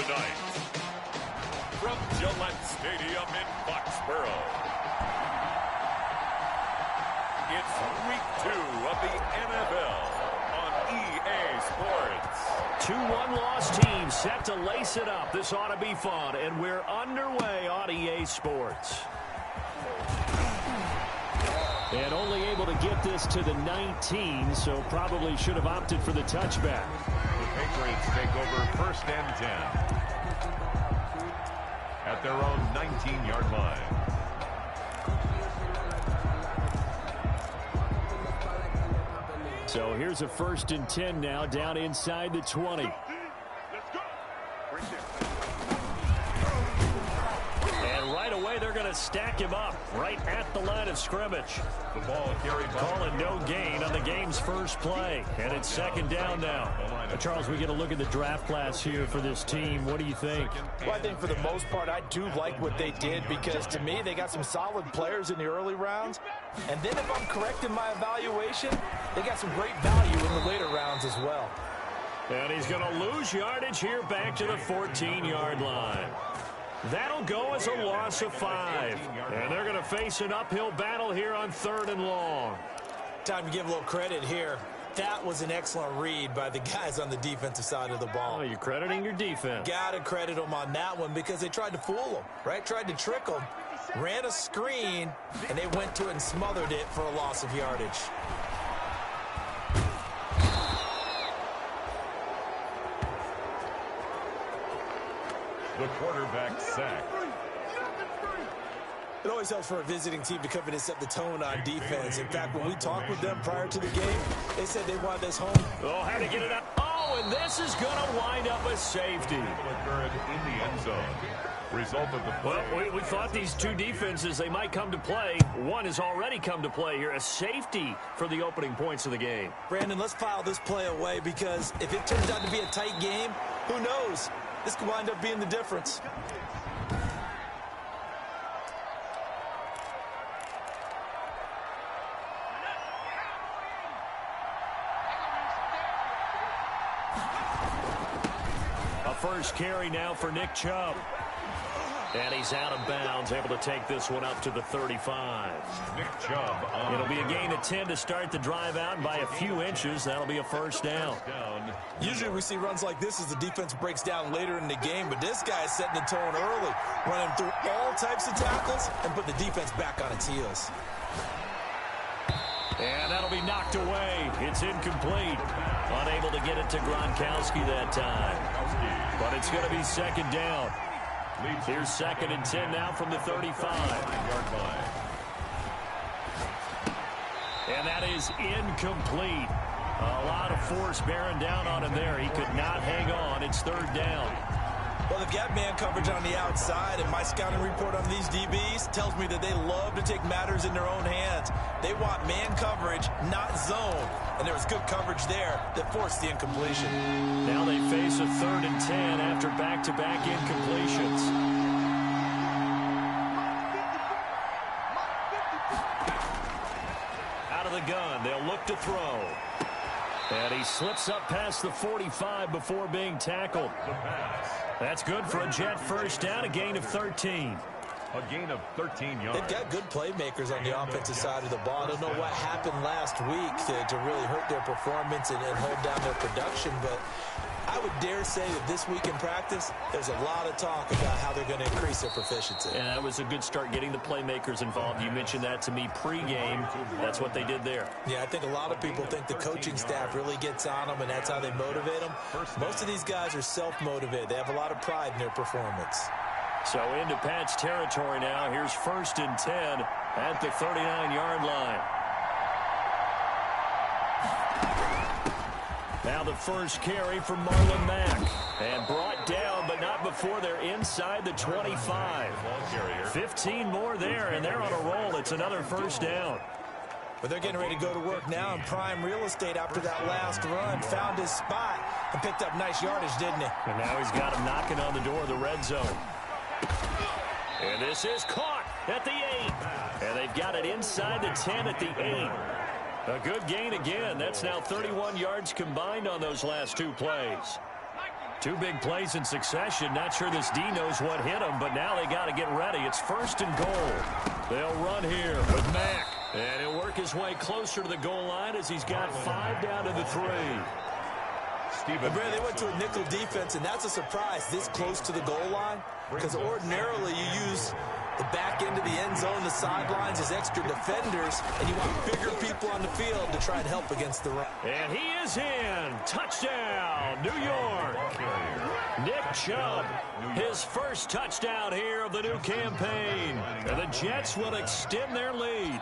tonight. From Gillette Stadium in Foxborough, it's Week 2 of the NFL on EA Sports. 2 one-loss teams set to lace it up. This ought to be fun, and we're underway on EA Sports. And only able to get this to the 19, so probably should have opted for the touchback. The Patriots take over 1st and 10 at their own 19-yard line. So here's a 1st and 10 now, down inside the 20. And right away, they're going to stack him up right at the line of scrimmage. The ball carried by. Calling no gain on the game's first play. And it's 2nd down now. Charles, we get a look at the draft class here for this team. What do you think? Well, I think for the most part, I do like what they did because, to me, they got some solid players in the early rounds. And then if I'm correct in my evaluation, they got some great value in the later rounds as well. And he's going to lose yardage here back to the 14-yard line. That'll go as a loss of 5. And they're going to face an uphill battle here on 3rd and long. Time to give a little credit here. That was an excellent read by the guys on the defensive side of the ball. Oh, you're crediting your defense. Got to credit them on that one because they tried to fool them, right? Tried to trick them. Ran a screen, and they went to it and smothered it for a loss of yardage. The quarterback sack. It always helps for a visiting team to come in and set the tone on defense. In fact, when we talked with them prior to the game, they said they wanted this home. Oh, how to get it up. Oh, and this is going to wind up a safety. In the end zone. Result of the play. Well, we thought these two defenses, they might come to play. One has already come to play here. A safety for the opening points of the game. Brandon, let's file this play away because if it turns out to be a tight game, who knows? This could wind up being the difference. A first carry now for Nick Chubb. And he's out of bounds, able to take this one up to the 35. Nick Chubb. It'll be a gain of 10 to start the drive out, and by a few inches, that'll be a first down. Usually we see runs like this as the defense breaks down later in the game, but this guy is setting the tone early, running through all types of tackles and put the defense back on its heels. And that'll be knocked away. It's incomplete. Unable to get it to Gronkowski that time. But it's going to be 2nd down. Here's 2nd and 10 now from the 35-yard line. And that is incomplete. A lot of force bearing down on him there. He could not hang on. It's 3rd down. Well, they've got man coverage on the outside, and my scouting report on these DBs tells me that they love to take matters in their own hands. They want man coverage, not zone. And there was good coverage there that forced the incompletion. Now they face a 3rd and 10 after back-to-back incompletions. Out of the gun, they'll look to throw. And he slips up past the 45 before being tackled. That's good for a Jet first down, a gain of 13. A gain of 13 yards. They've got good playmakers on the offensive side of the ball. I don't know what happened last week to really hurt their performance and hold down their production, but I would dare say that this week in practice, there's a lot of talk about how they're going to increase their proficiency. And that was a good start getting the playmakers involved. You mentioned that to me pregame. That's what they did there. Yeah, I think a lot of people think the coaching staff really gets on them, and that's how they motivate them. Most of these guys are self-motivated. They have a lot of pride in their performance. So into Pat's territory now. Here's 1st and 10 at the 39-yard line. Now the first carry for Marlon Mack. And brought down, but not before they're inside the 25. 15 more there, and they're on a roll. It's another first down. But they're getting ready to go to work now in prime real estate after that last run. Found his spot and picked up nice yardage, didn't he? And now he's got him knocking on the door of the red zone. And this is caught at the 8. And they've got it inside the 10 at the 8. A good gain again. That's now 31 yards combined on those last 2 plays. Two big plays in succession. Not sure this D knows what hit him, but now they got to get ready. It's 1st and goal. They'll run here with Mack. And he'll work his way closer to the goal line as he's got 5 down to the 3. They went to a nickel defense, and that's a surprise this close to the goal line, because ordinarily you use the back end of the end zone, the sidelines as extra defenders, and you want bigger people on the field to try and help against the run. And he is in. Touchdown, New York. Nick Chubb, his first touchdown here of the new campaign. And the Jets will extend their lead.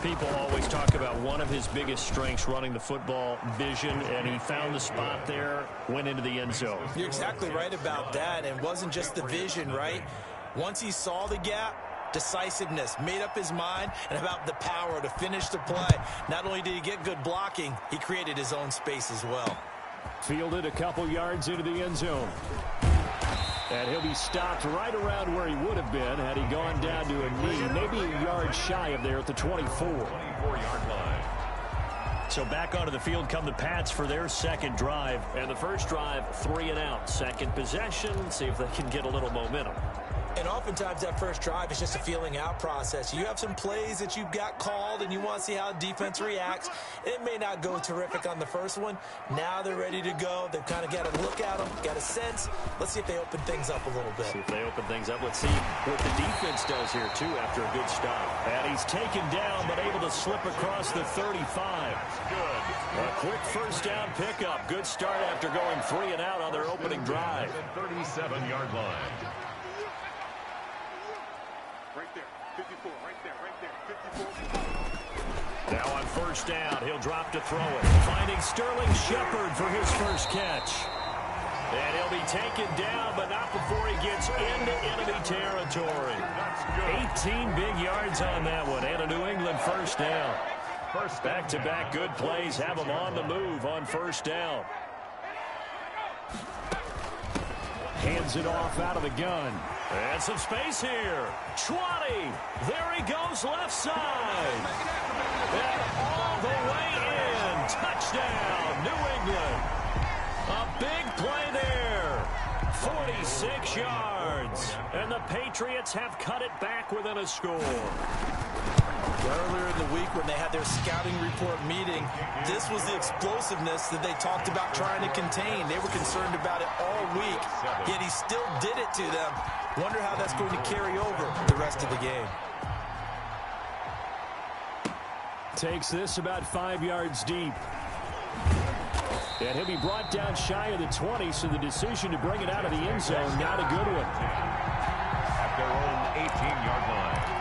People always talk about one of his biggest strengths, running the football, vision, and he found the spot there, went into the end zone. You're exactly right about that, and it wasn't just the vision, right? Once he saw the gap, decisiveness, made up his mind, and about the power to finish the play. Not only did he get good blocking, he created his own space as well. Fielded a couple yards into the end zone. And he'll be stopped right around where he would have been had he gone down to a knee, maybe a yard shy of there at the 24-yard line. So back onto the field come the Pats for their second drive. And the first drive, 3 and out. Second possession, see if they can get a little momentum. And oftentimes that first drive is just a feeling out process. You have some plays that you've got called and you want to see how the defense reacts. It may not go terrific on the first one. Now they're ready to go. They've kind of got a look at them, got a sense. Let's see if they open things up a little bit. See if they open things up. Let's see what the defense does here, too, after a good stop. And he's taken down, but able to slip across the 35. Good. A quick first down pickup. Good start after going 3 and out on their opening drive. 37-yard line. Right there, 54, right there, 54. Now on first down, he'll drop to throw it. Finding Sterling Shepard for his first catch. And he'll be taken down, but not before he gets into enemy territory. 18 big yards on that one, and a New England first down. Back-to-back good plays have him on the move on first down. Hands it off out of the gun. And some space here. 20. There he goes left side. And all the way in. Touchdown, New England. A big play there. 46 yards. And the Patriots have cut it back within a score. Earlier in the week when they had their scouting report meeting, this was the explosiveness that they talked about trying to contain. They were concerned about it all week, yet he still did it to them. Wonder how that's going to carry over the rest of the game. Takes this about 5 yards deep. And he'll be brought down shy of the 20, so the decision to bring it out of the end zone, not a good one. At their own 18-yard line.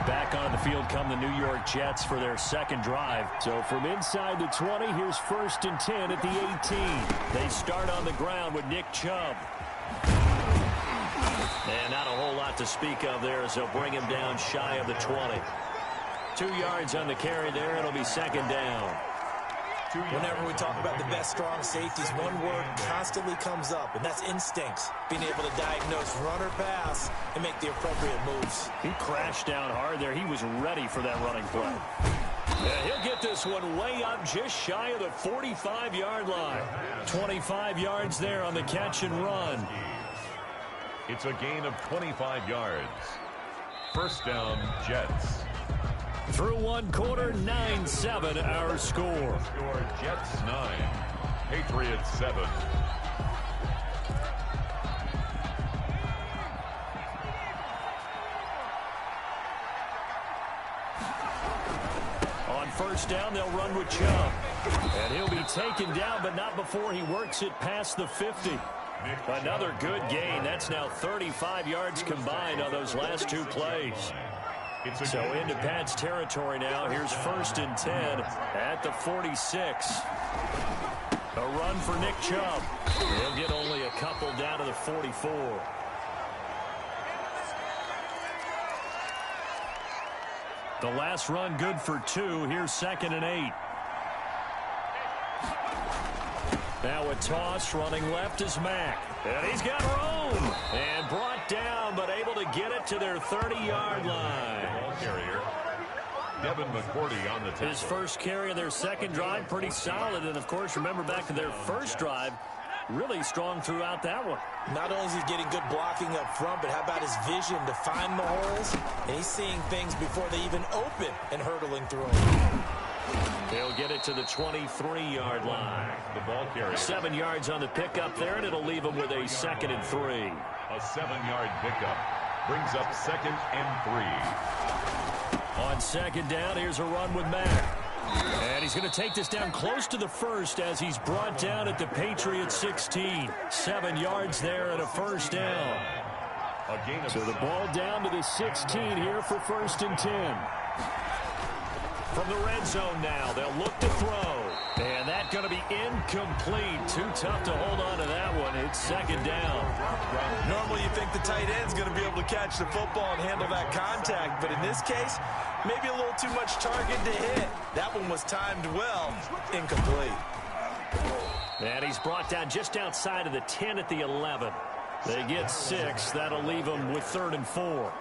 Back on the field come the New York Jets for their second drive. So from inside the 20, here's 1st and 10 at the 18. They start on the ground with Nick Chubb. And not a whole lot to speak of there as they'll bring him down shy of the 20. 2 yards on the carry there. It'll be second down. Whenever we talk about the best strong safeties, one word constantly comes up, and that's instincts. Being able to diagnose run or pass and make the appropriate moves. He crashed down hard there. He was ready for that running play. And he'll get this one way up just shy of the 45-yard line. 25 yards there on the catch and run. It's a gain of 25 yards. First down, Jets. Through one quarter, 9-7 our score. Jets 9, Patriots 7. On first down, they'll run with Chubb. And he'll be taken down, but not before he works it past the 50. Another good gain. That's now 35 yards combined on those last two plays. So into Pat's territory now. Here's 1st and 10 at the 46. A run for Nick Chubb. He'll get only a couple down to the 44. The last run good for 2. Here's 2nd and 8. Now a toss running left is Mack. And he's got room. And brought down, but able to get it to their 30-yard line. Ball carrier, Devin McCourty on the tackle. His first carry of their second drive, pretty solid. And, of course, remember back to their first drive, really strong throughout that one. Not only is he getting good blocking up front, but how about his vision to find the holes? And he's seeing things before they even open and hurdling through them. They'll get it to the 23-yard line. The ball carrier. 7 yards on the pickup there, and it'll leave them with a 2nd and 3. A 7-yard pickup brings up 2nd and 3. On 2nd down, here's a run with Mack. And he's going to take this down close to the 1st as he's brought down at the Patriots 16. 7 yards there and a 1st down. So the ball down to the 16 here for 1st and 10. From the red zone now, they'll look to throw. And that's going to be incomplete. Too tough to hold on to that one. It's 2nd down. Normally you think the tight end's going to be able to catch the football and handle that contact, but in this case, maybe a little too much target to hit. That one was timed well. Incomplete. And he's brought down just outside of the 10 at the 11. They get 6. That'll leave them with 3rd and 4.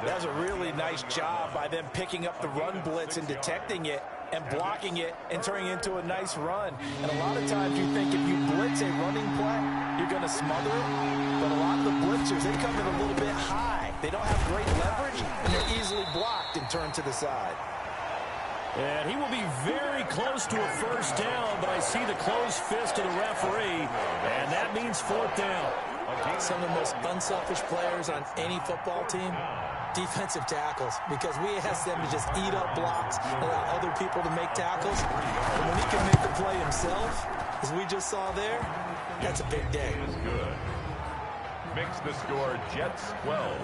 That was a really nice job by them picking up the run blitz and detecting it and blocking it and turning it into a nice run. And a lot of times you think if you blitz a running play, you're going to smother it. But a lot of the blitzers, they come in a little bit high. They don't have great leverage, and they're easily blocked and turned to the side. And he will be very close to a 1st down, but I see the closed fist of the referee, and that means 4th down. Some of the most unselfish players on any football team, defensive tackles, because we ask them to just eat up blocks, allow other people to make tackles. And when he can make the play himself, as we just saw there, that's a big day. Good. Makes the score Jets 12.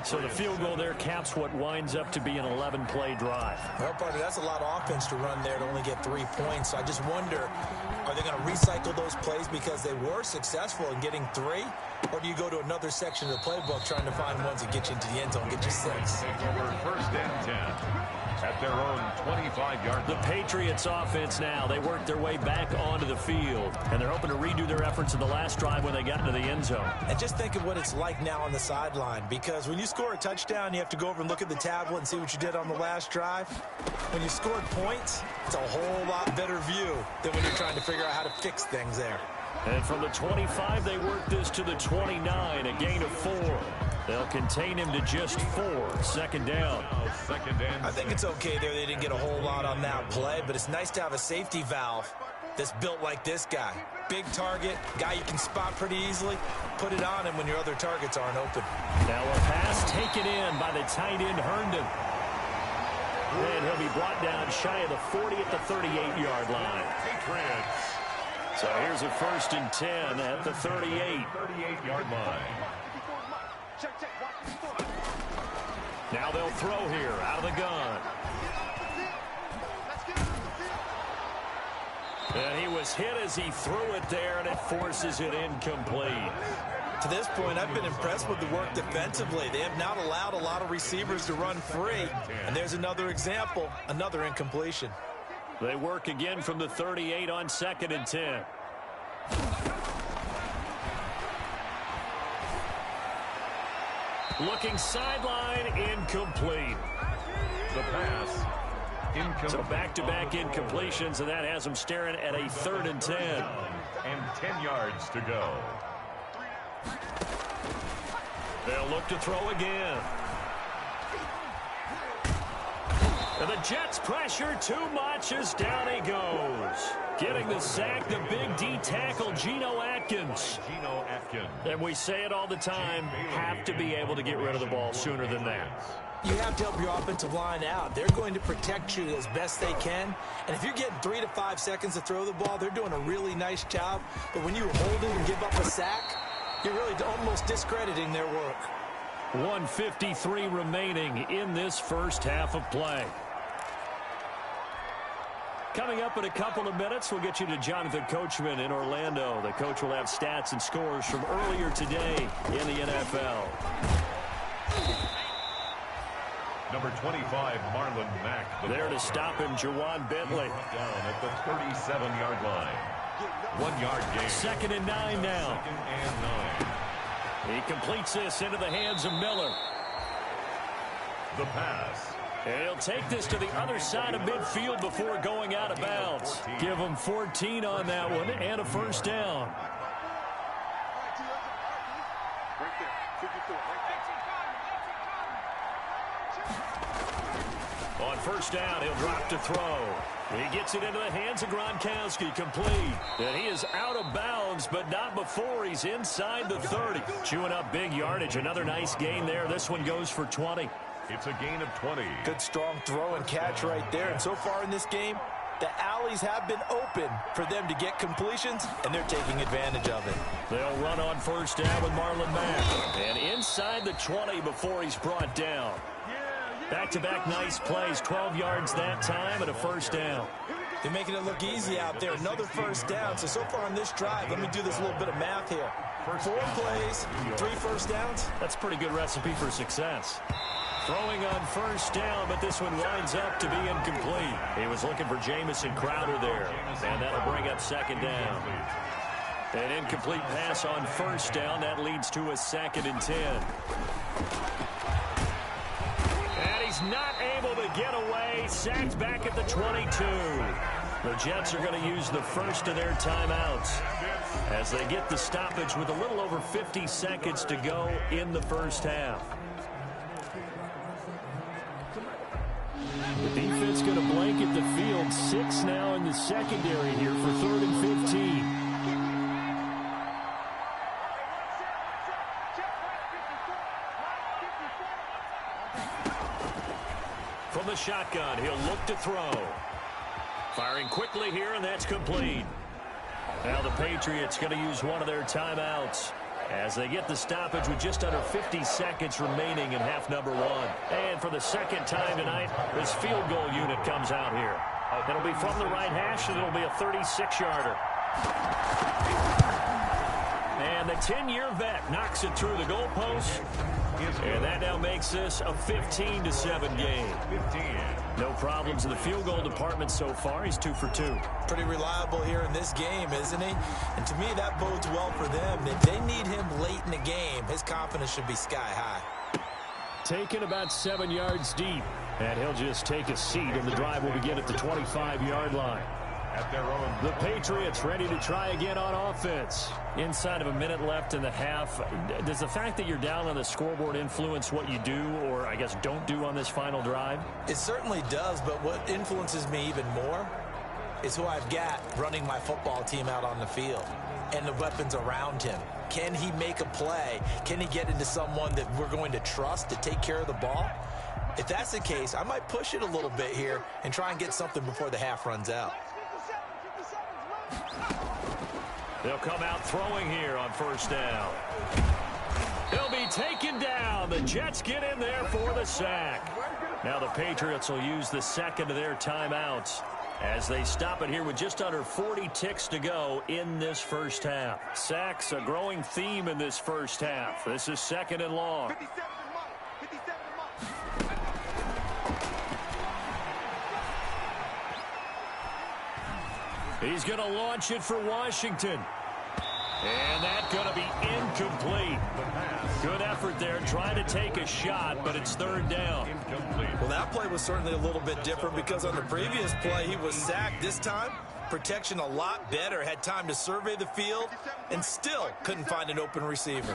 So the field goal there caps what winds up to be an 11-play drive. Well, partner, that's a lot of offense to run there to only get 3 points. So I just wonder, are they going to recycle those plays because they were successful in getting 3? Or do you go to another section of the playbook trying to find ones that get you into the end zone, get you 6? Over 1st and 10 at their own 25-yard line. The Patriots offense now, they work their way back onto the field, and they're hoping to redo their efforts in the last drive when they got into the end zone. And just think of what it's like now on the sideline, because when you score a touchdown, you have to go over and look at the tablet and see what you did on the last drive. When you scored points, it's a whole lot better view than when you're trying to figure out how to fix things there. And from the 25, they work this to the 29, a gain of 4. They'll contain him to just 4. 2nd down. 2nd and I think it's okay there. They didn't get a whole lot on that play, but it's nice to have a safety valve that's built like this guy. Big target, guy you can spot pretty easily. Put it on him when your other targets aren't open. Now a pass taken in by the tight end Herndon. And he'll be brought down shy of the 40 at the 38-yard line. Patriots. So here's a 1st and 10 at the 38. 38-yard line. Now they'll throw here out of the gun. And he was hit as he threw it there, and it forces it incomplete. To this point, I've been impressed with the work defensively. They have not allowed a lot of receivers to run free. And there's another example, another incompletion. They work again from the 38 on 2nd and 10. Looking sideline, incomplete. The pass, incomplete. So back-to-back incompletions, and that has them staring at a 3rd and 10. And 10 yards to go. They'll look to throw again. And the Jets pressure too much as down he goes. Getting the sack, the big D tackle, Geno Atkins. Geno Atkins. And we say it all the time, have to be able to get rid of the ball sooner than that. You have to help your offensive line out. They're going to protect you as best they can. And if you're getting 3 to 5 seconds to throw the ball, they're doing a really nice job. But when you hold it and give up a sack, you're really almost discrediting their work. 1:53 remaining in this first half of play. Coming up in a couple of minutes, we'll get you to Jonathan Coachman in Orlando. The coach will have stats and scores from earlier today in the NFL. Number 25, Marlon Mack. There to stop him, Jawan Bentley. Down at the 37-yard line. 1 yard gain. 2nd and 9 now. 2nd and 9. He completes this into the hands of Miller. The pass. And he'll take this to the other side of midfield before going out of bounds. Give him 14 on that one and a 1st down. 54, right there. On first down, he'll drop to throw. He gets it into the hands of Gronkowski, complete. And he is out of bounds, but not before he's inside the 30. Chewing up big yardage. Another nice gain there. This one goes for 20. It's a gain of 20. Good strong throw and catch right there. And so far in this game, the alleys have been open for them to get completions, and they're taking advantage of it. They'll run on first down with Marlon Mack. And inside the 20 before he's brought down. Back-to-back nice plays, 12 yards that time and a first down. They're making it look easy out there. Another first down. So far on this drive, let me do this little bit of math here. 4 plays, 3 first downs. That's a pretty good recipe for success. Throwing on first down, but this one winds up to be incomplete. He was looking for Jamison Crowder there, and that'll bring up second down. An incomplete pass on first down. That leads to a 2nd and 10. He's not able to get away. Sacked back at the 22. The Jets are going to use the first of their timeouts as they get the stoppage with a little over 50 seconds to go in the first half. The defense going to blanket the field. 6 now in the secondary here for 3rd and 15. From the shotgun, he'll look to throw. Firing quickly here, and that's complete. Now the Patriots going to use one of their timeouts as they get the stoppage with just under 50 seconds remaining in half number 1. And for the second time tonight, this field goal unit comes out here. It'll be from the right hash, and it'll be a 36-yarder. And the 10-year vet knocks it through the goalpost. And that now makes this a 15-7 game. 15. No problems in the field goal department so far. He's 2 for 2. Pretty reliable here in this game, isn't he? And to me, that bodes well for them. If they need him late in the game, his confidence should be sky high. Taken about 7 yards deep. And he'll just take a seat, and the drive will begin at the 25-yard line. At their own. The Patriots ready to try again on offense. Inside of a minute left in the half, does the fact that you're down on the scoreboard influence what you do, or I guess don't do on this final drive? It certainly does, but what influences me even more is who I've got running my football team out on the field and the weapons around him. Can he make a play? Can he get into someone that we're going to trust to take care of the ball? If that's the case, I might push it a little bit here and try and get something before the half runs out. They'll come out throwing here on first down. He'll be taken down. The Jets get in there for the sack. Now the Patriots will use the second of their timeouts as they stop it here with just under 40 ticks to go in this first half. Sacks, a growing theme in this first half. This is 2nd and long. 57 and long. 57 and long. He's going to launch it for Washington. And that's going to be incomplete. Good effort there, trying to take a shot, but it's 3rd down. Well, that play was certainly a little bit different because on the previous play, he was sacked. This time, protection a lot better. Had time to survey the field and still couldn't find an open receiver.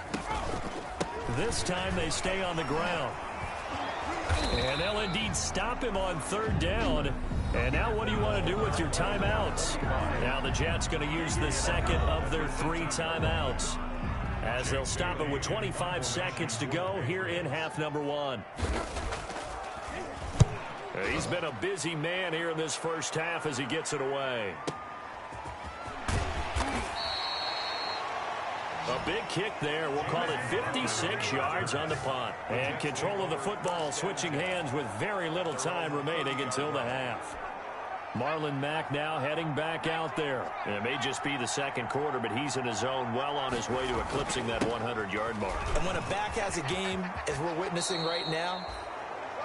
This time they stay on the ground. And they'll indeed stop him on 3rd down. And now what do you want to do with your timeouts? Now the Jets going to use the second of their 3 timeouts as they'll stop it with 25 seconds to go here in half number 1. He's been a busy man here in this first half as he gets it away. A big kick there. We'll call it 56 yards on the punt. And control of the football switching hands with very little time remaining until the half. Marlon Mack now heading back out there. It may just be the second quarter, but he's in his zone, well on his way to eclipsing that 100-yard mark. And when a back has a game, as we're witnessing right now,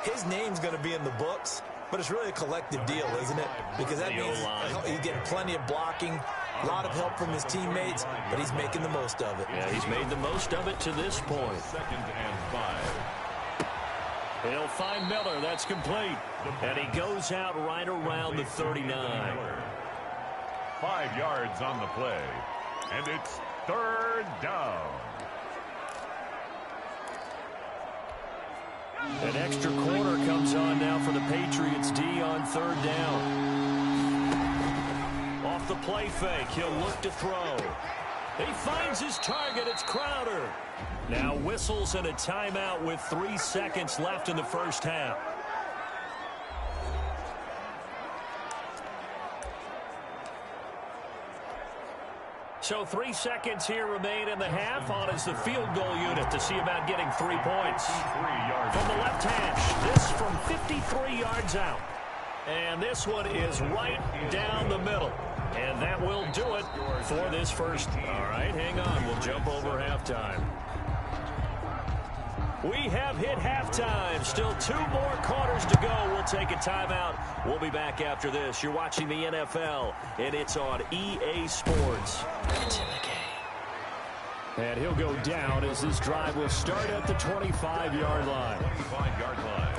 his name's going to be in the books, but it's really a collective deal, isn't it? Because that means he's getting plenty of blocking, a lot of help from his teammates, but he's making the most of it. Yeah, he's made the most of it to this point. 2nd and 5. He'll find Miller. That's complete. And he goes out right around the 39. 5 yards on the play. And it's 3rd down. An extra quarter comes on now for the Patriots D on 3rd down. Off the play fake, he'll look to throw. He finds his target. It's Crowder. Now whistles and a timeout with 3 seconds left in the first half. So 3 seconds here remain in the half. On is the field goal unit to see about getting 3 points. From the left hash, this from 53 yards out. And this one is right down the middle. And that will do it for this first. All right, hang on. We'll jump over halftime. We have hit halftime. Still 2 more quarters to go. We'll take a timeout. We'll be back after this. You're watching the NFL, and it's on EA Sports. It's in the game. And he'll go down as this drive will start at the 25-yard line. 25-yard line.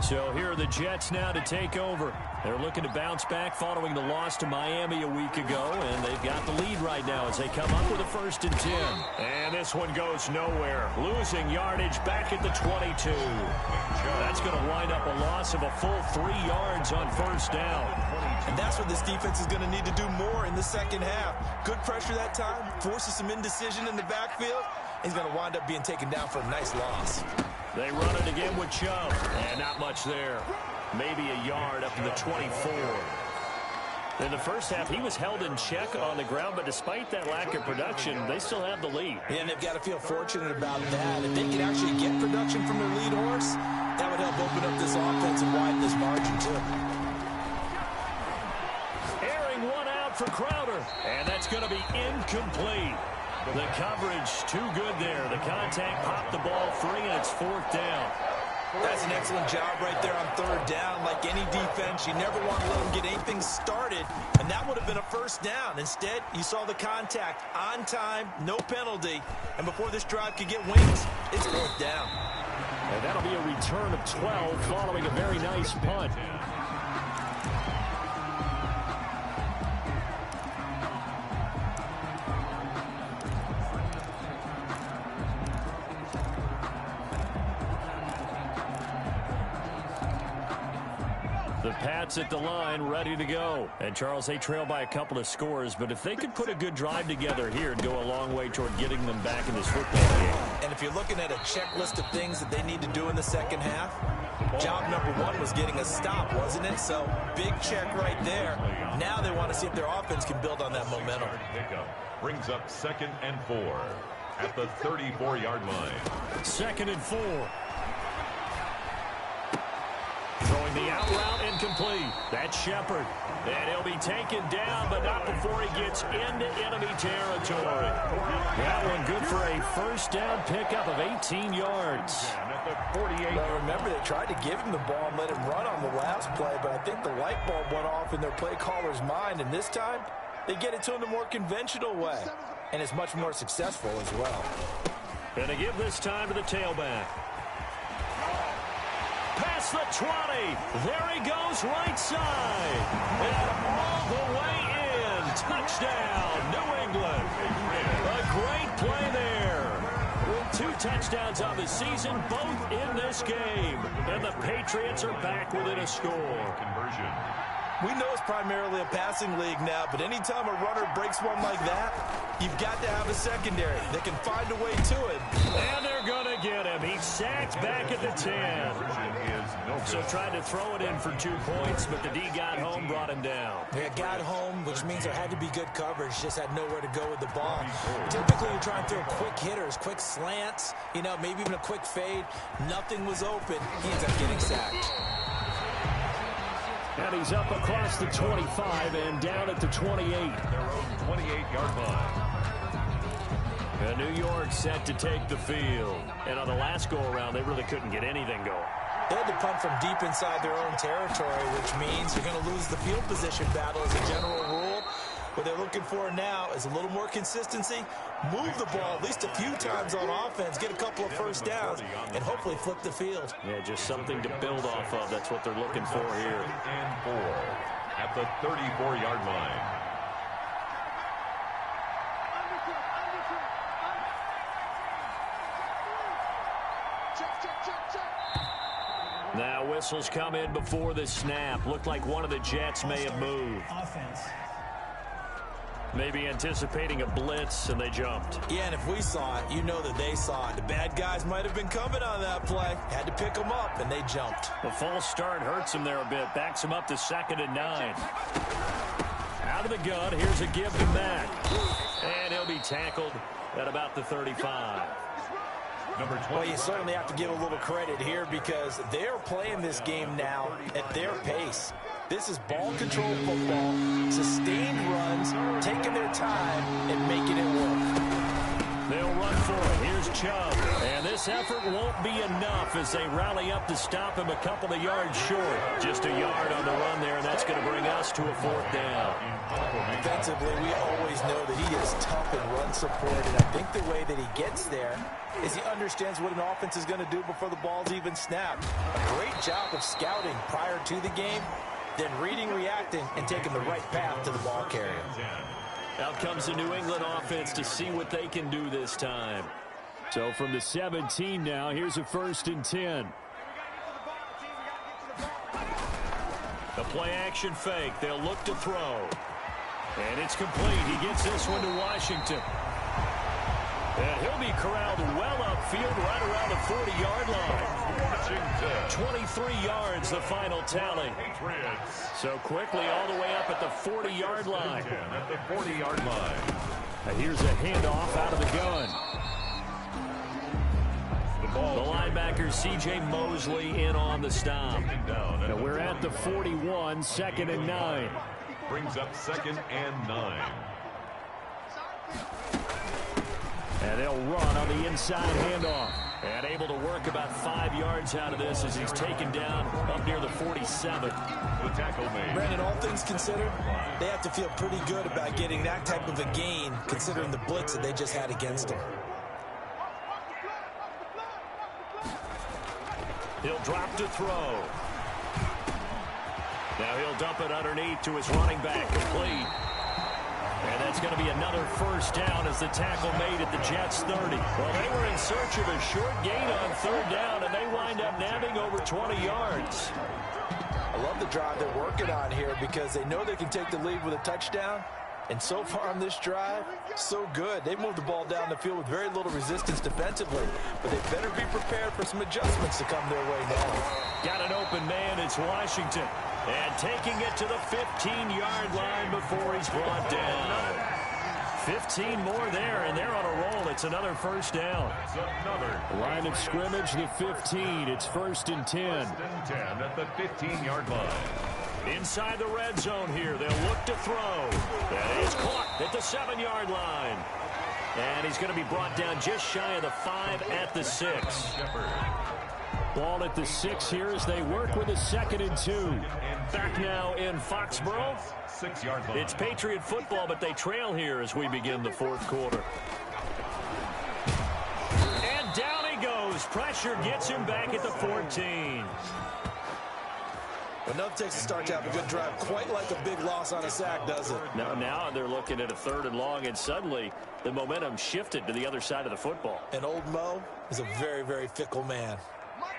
So here are the Jets now to take over. They're looking to bounce back following the loss to Miami a week ago, and they've got the lead right now as they come up with a 1st and 10. And this one goes nowhere. Losing yardage back at the 22. That's going to wind up a loss of a full 3 yards on 1st down. And that's what this defense is going to need to do more in the second half. Good pressure that time, forces some indecision in the backfield. He's going to wind up being taken down for a nice loss. They run it again with Chubb, and not much there. Maybe a yard up to the 24. In the first half, he was held in check on the ground, but despite that lack of production, they still have the lead. And they've got to feel fortunate about that. If they can actually get production from their lead horse, that would help open up this offense and widen this margin, too. Airing one out for Crowder, and that's going to be incomplete. The coverage too good there. The contact popped the ball free, and it's 4th down. That's an excellent job right there on 3rd down. Like any defense, you never want to let them get anything started, and that would have been a 1st down. Instead, you saw the contact on time, no penalty, and before this drive could get wings, it's 4th down. And that'll be a return of 12 following a very nice punt. The Pats at the line, ready to go. And, Charles, they trail by a couple of scores, but if they could put a good drive together here, it'd go a long way toward getting them back in this football game. And if you're looking at a checklist of things that they need to do in the second half, job number 1 was getting a stop, wasn't it? So, big check right there. Now they want to see if their offense can build on that momentum. Pickup brings up 2nd and 4 at the 34-yard line. 2nd and 4. Throwing the out route incomplete. That's Shepard. And he'll be taken down, but not before he gets into enemy territory. That one good for a 1st down pickup of 18 yards. Well, remember, they tried to give him the ball and let him run on the last play, but I think the light bulb went off in their play caller's mind, and this time they get it to him the more conventional way, and it's much more successful as well. And to give this time to the tailback. Past the 20. There he goes right side. And all the way in. Touchdown, New England. A great play there. With 2 touchdowns on the season, both in this game. And the Patriots are back within a score. Conversion. We know it's primarily a passing league now, but anytime a runner breaks one like that, you've got to have a secondary that can find a way to it. And they're going to get him. He's sacked back at the 10. So tried to throw it in for 2 points, but the D got home, brought him down. Yeah, got home, which means there had to be good coverage. Just had nowhere to go with the ball. Typically, you try and throw quick hitters, quick slants, maybe even a quick fade. Nothing was open. He ends up getting sacked. And he's up across the 25 and down at the 28. Their own 28-yard line. And New York set to take the field. And on the last go-around, they really couldn't get anything going. They had to punt from deep inside their own territory, which means you're going to lose the field position battle as a general rule. What they're looking for now is a little more consistency, move the ball at least a few times on offense, get a couple of 1st downs, and hopefully flip the field. Yeah, just something to build off of. That's what they're looking for here. 2nd and 4 at the 34-yard line. Now whistles come in before the snap. Looked like one of the Jets may have moved. Maybe anticipating a blitz, and they jumped. Yeah, and if we saw it, you know that they saw it. The bad guys might have been coming on that play. Had to pick them up, and they jumped. The false start hurts him there a bit. Backs him up to 2nd and 9. Out of the gun, here's a give to Mack. And he'll be tackled at about the 35. Well, you certainly have to give a little credit here because they're playing this game now at their pace. This is ball-controlled football, sustained runs, taking their time, and making it work. They'll run for it. Here's Chubb. And this effort won't be enough as they rally up to stop him a couple of yards short. Just a yard on the run there, and that's going to bring us to a 4th down. Defensively, we always know that he is tough in run support, and I think the way that he gets there is he understands what an offense is going to do before the ball's even snapped. A great job of scouting prior to the game, then reading, reacting, and taking the right path to the ball carrier. Out comes the New England offense to see what they can do this time. So from the 17 now, here's a 1st and 10. The play-action fake. They'll look to throw. And it's complete. He gets this one to Washington. And he'll be corralled well upfield right around the 40-yard line. 23 yards, the final tally. So quickly all the way up at the 40-yard line. At the 40-yard line. Now here's a handoff out of the gun. The linebacker, C.J. Mosley, in on the stop. Now we're at the 41, 2nd and 9. Brings up 2nd and 9. And they'll run on the inside handoff. And able to work about 5 yards out of this as he's taken down up near the 47. The tackle made. Brandon, all things considered, they have to feel pretty good about getting that type of a gain considering the blitz that they just had against them. He'll drop to throw. Now he'll dump it underneath to his running back, complete. And that's going to be another 1st down as the tackle made at the Jets' 30. Well, they were in search of a short gain on 3rd down, and they wind up nabbing over 20 yards. I love the drive they're working on here because they know they can take the lead with a touchdown. And so far on this drive, so good. They moved the ball down the field with very little resistance defensively. But they better be prepared for some adjustments to come their way now. Got an open man. It's Washington. And taking it to the 15-yard line before he's brought down. 15 more there, and they're on a roll. It's another 1st down. It's another. Line of scrimmage, the 15. It's 1st and 10. 1st and 10 at the 15-yard line. Inside the red zone here. They'll look to throw. That is caught at the 7-yard line. And he's going to be brought down just shy of the 5 at the 6. Ball at the 6 here as they work with a 2nd and 2. Back now in Foxborough. 6-yard line. It's Patriot football, but they trail here as we begin the 4th quarter. And down he goes. Pressure gets him back at the 14. But nothing takes a start to have a good drive, quite like a big loss on a sack, does it? Now they're looking at a 3rd and long, and suddenly the momentum shifted to the other side of the football. And old Mo is a very, very fickle man.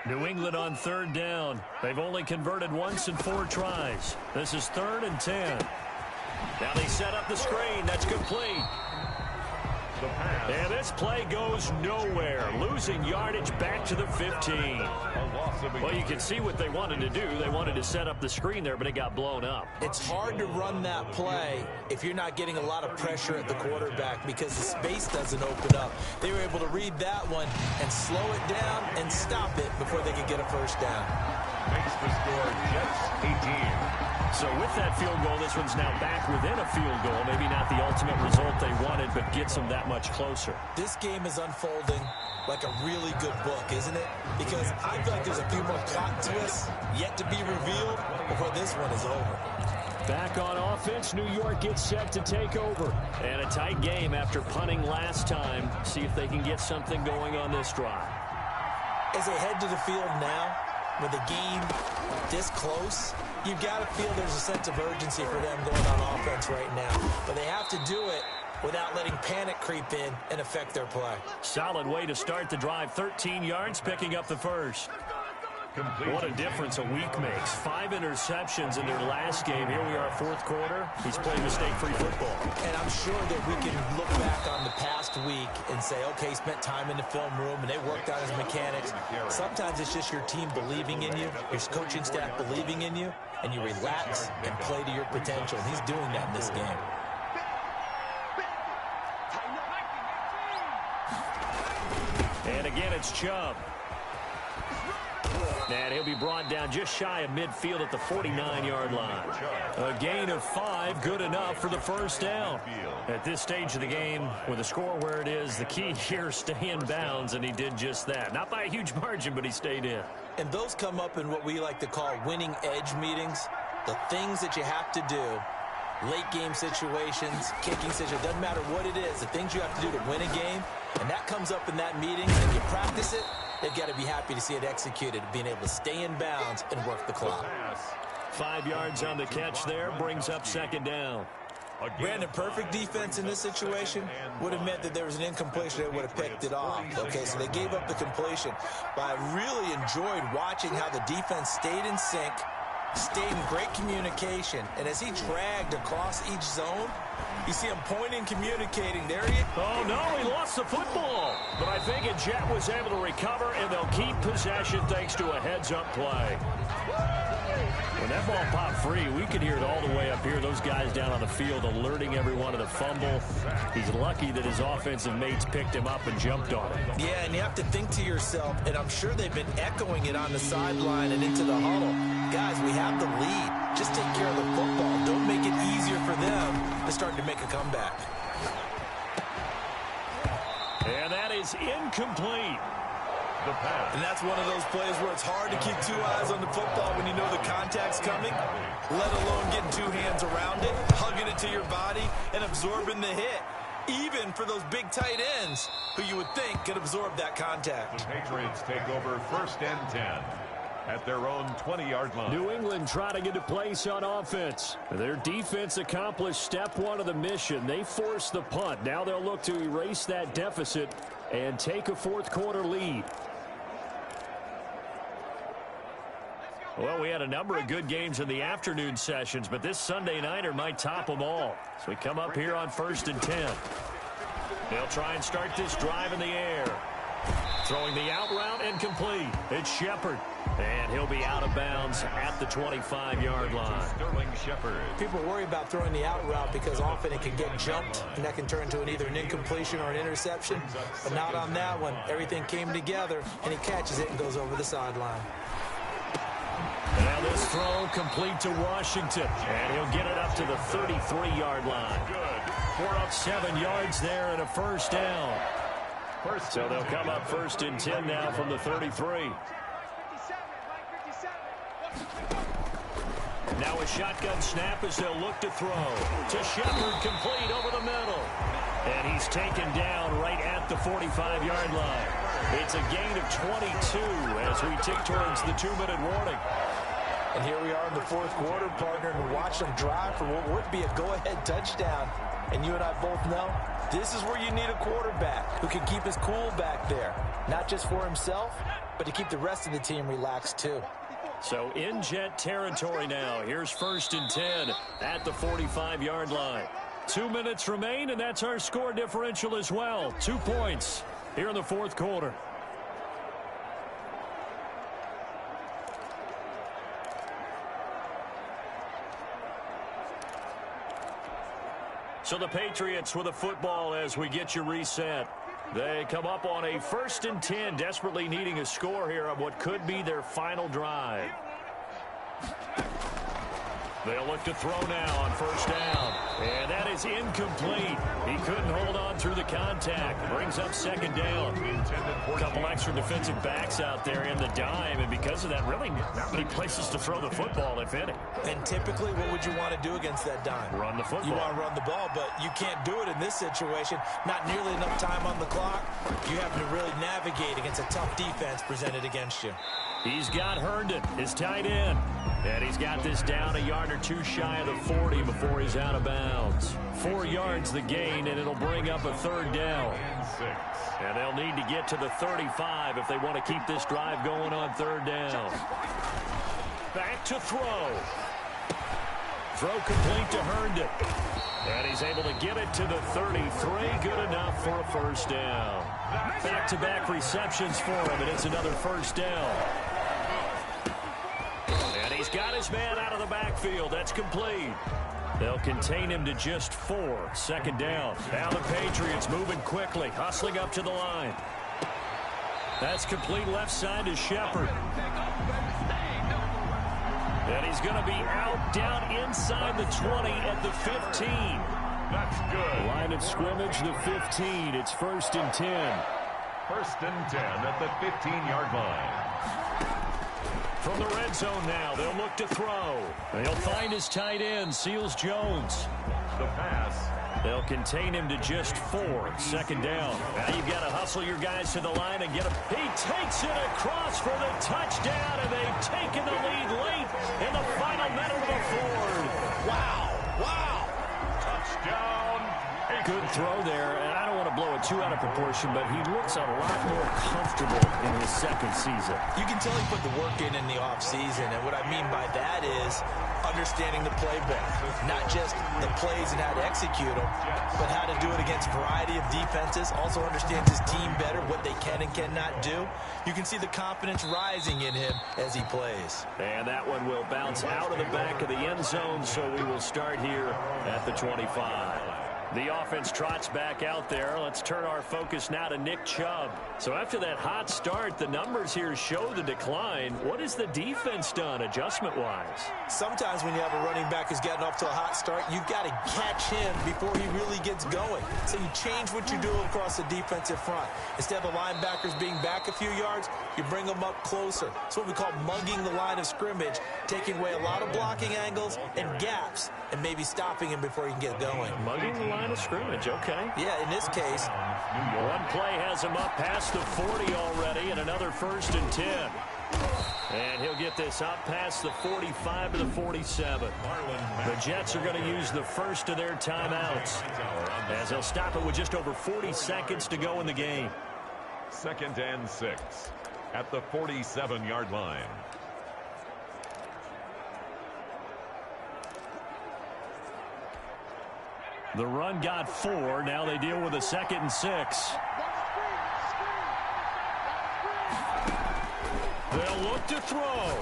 New England on 3rd down. They've only converted once in 4 tries. This is 3rd and 10. Now they set up the screen. That's complete. And this play goes nowhere. Losing yardage back to the 15. Well, you can see what they wanted to do. They wanted to set up the screen there, but it got blown up. It's hard to run that play if you're not getting a lot of pressure at the quarterback because the space doesn't open up. They were able to read that one and slow it down and stop it before they could get a 1st down. Makes the score Jets 18. So with that field goal, this one's now back within a field goal. Maybe not the ultimate result they wanted, but gets them that much closer. This game is unfolding like a really good book, isn't it? Because I feel like there's a few more plot twists yet to be revealed before this one is over. Back on offense, New York gets set to take over. And a tight game after punting last time. See if they can get something going on this drive. As they head to the field now, with the game this close, you've got to feel there's a sense of urgency for them going on offense right now. But they have to do it without letting panic creep in and affect their play. Solid way to start the drive. 13 yards, picking up the first. What a difference a week makes. 5 interceptions in their last game. Here we are, fourth quarter. He's playing mistake-free football. And I'm sure that we can look back on the past week and say, okay, he spent time in the film room and they worked out his mechanics. Sometimes it's just your team believing in you, your coaching staff believing in you, and you relax and play to your potential. And he's doing that in this game. And again, it's Chubb. And he'll be brought down just shy of midfield at the 49-yard line. A gain of 5, good enough for the first down. At this stage of the game, with the score where it is, the key here is stay in bounds, and he did just that. Not by a huge margin, but he stayed in. And those come up in what we like to call winning edge meetings. The things that you have to do, late game situations, kicking situations, doesn't matter what it is, the things you have to do to win a game, and that comes up in that meeting, and you practice it. They've got to be happy to see it executed, being able to stay in bounds and work the clock. 5 yards on the catch there, brings up second down. Brandon, perfect defense in this situation would have meant that there was an incompletion. They would have picked it off. Okay, so they gave up the completion. But I really enjoyed watching how the defense stayed in sync, stayed in great communication. And as he dragged across each zone, you see him pointing, communicating. There he is. Oh, no, he lost the football. But I think Jet was able to recover, and they'll keep possession thanks to a heads-up play. When that ball popped free, we could hear it all the way up here. Those guys down on the field alerting everyone of the fumble. He's lucky that his offensive mates picked him up and jumped on him. Yeah, and you have to think to yourself, and I'm sure they've been echoing it on the sideline and into the huddle. Guys, we have the lead. Just take care of the football. Don't make it easier for them to start to make a comeback. And that is incomplete. And that's one of those plays where it's hard to keep 2 eyes on the football when you know the contact's coming, let alone getting 2 hands around it, hugging it to your body, and absorbing the hit, even for those big tight ends who you would think could absorb that contact. The Patriots take over 1st and 10 at their own 20-yard line. New England trying to get a place on offense. Their defense accomplished step 1 of the mission. They forced the punt. Now they'll look to erase that deficit and take a fourth quarter lead. Well, we had a number of good games in the afternoon sessions, but this Sunday nighter might top them all. So we come up here on 1st and 10. They'll try and start this drive in the air. Throwing the out route incomplete. It's Shepard. And he'll be out of bounds at the 25-yard line. Sterling Shepard. People worry about throwing the out route because often it can get jumped, and that can turn into either an incompletion or an interception. But not on that one. Everything came together, and he catches it and goes over the sideline. Now this throw complete to Washington, and he'll get it up to the 33-yard line. We're up 7 yards there and a first down. So they'll come up 1st and 10 now from the 33. Now a shotgun snap as they'll look to throw. To Shepard, complete over the middle. And he's taken down right at the 45-yard line. It's a gain of 22 as we tick towards the 2-minute warning. And here we are in the fourth quarter, partner, and watch them drive for what would be a go-ahead touchdown. And you and I both know this is where you need a quarterback who can keep his cool back there. Not just for himself, but to keep the rest of the team relaxed too. So in Jet territory now. Here's 1st and 10 at the 45-yard line. 2 minutes remain, and that's our score differential as well. 2 points here in the fourth quarter. So the Patriots with a football as we get you reset. They come up on a 1st and 10, desperately needing a score here on what could be their final drive. They'll look to throw now on 1st down. And that is incomplete. He couldn't hold on through the contact. Brings up 2nd down. A couple extra defensive backs out there in the dime. And because of that, really not many places to throw the football, if any. And typically, what would you want to do against that dime? Run the football. You want to run the ball, but you can't do it in this situation. Not nearly enough time on the clock. You have to really navigate against a tough defense presented against you. He's got Herndon, his tight end. And he's got this down a yard or two shy of the 40 before he's out of bounds. 4 yards the gain, and it'll bring up a third down. And they'll need to get to the 35 if they want to keep this drive going on third down. Back to throw. Throw complete to Herndon. And he's able to get it to the 33. Good enough for a first down. Back-to-back receptions for him, and it's another first down. And he's got his man out of the backfield. That's complete. They'll contain him to just 4. Second down. Now the Patriots moving quickly, hustling up to the line. That's complete left side to Shepard. And he's going to be out down inside the 20 at the 15. That's good. Line of scrimmage, the 15. It's 1st and 10. 1st and 10 at the 15-yard line. From the red zone now, they'll look to throw. They'll find his tight end, Seals Jones. The pass. They'll contain him to just 4. Second down. Now you've got to hustle your guys to the line and get him. He takes it across for the touchdown, and they've taken the lead late in the final minute of the fourth. Wow. Wow. Touchdown. Good throw there, and I don't want to blow it too out of proportion, but he looks a lot more comfortable in his second season. You can tell he put the work in the offseason, and what I mean by that is understanding the playbook. Not just the plays and how to execute them, but how to do it against a variety of defenses. Also understands his team better, what they can and cannot do. You can see the confidence rising in him as he plays. And that one will bounce out of the back of the end zone, so we will start here at the 25. The offense trots back out there. Let's turn our focus now to Nick Chubb. So after that hot start, the numbers here show the decline. What has the defense done adjustment-wise? Sometimes when you have a running back who's gotten off to a hot start, you've got to catch him before he really gets going. So you change what you do across the defensive front. Instead of the linebackers being back a few yards, you bring them up closer. It's what we call mugging the line of scrimmage, taking away a lot of blocking angles and gaps, and maybe stopping him before he can get going. Mugging the line of scrimmage, okay. Yeah, in this case. One play has him up past the 40 already, and another 1st and 10. And he'll get this up past the 45 to the 47. The Jets are going to use the first of their timeouts, as they'll stop it with just over 40 seconds to go in the game. 2nd and 6 at the 47-yard line. The run got 4. Now they deal with a 2nd and 6. They'll look to throw.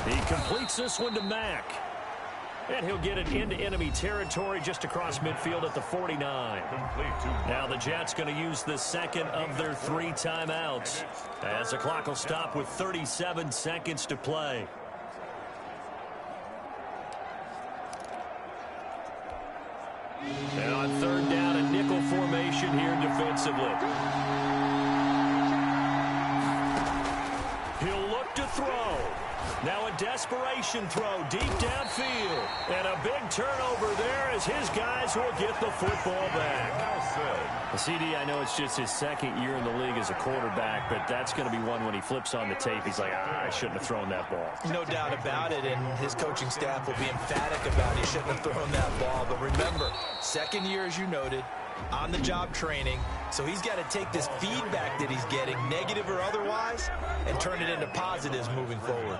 He completes this one to Mack. And he'll get it into enemy territory just across midfield at the 49. Now the Jets going to use the second of their 3 timeouts, as the clock will stop with 37 seconds to play. And on 3rd down, a nickel formation here defensively. He'll look to throw. Now a desperation throw deep downfield. And a big turnover there as his guys will get the football back. CD, I know it's just his 2nd year in the league as a quarterback, but that's going to be one when he flips on the tape. He's like, I shouldn't have thrown that ball. No doubt about it, and his coaching staff will be emphatic about he shouldn't have thrown that ball. But remember, 2nd year, as you noted, on-the-job training. So he's got to take this feedback that he's getting, negative or otherwise, and turn it into positives moving forward.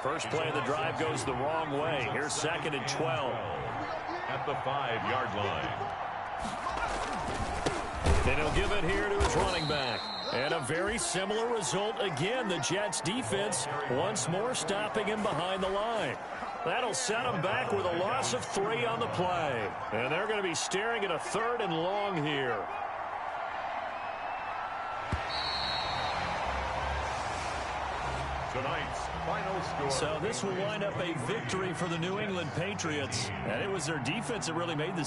First play of the drive goes the wrong way. Here's 2nd and 12. At the 5-yard line. And he'll give it here to his running back. And a very similar result again. The Jets defense once more stopping him behind the line. That'll set him back with a loss of 3 on the play. And they're going to be staring at a 3rd and long here. Tonight's final score. So this will wind up a victory for the New England Patriots. And it was their defense that really made the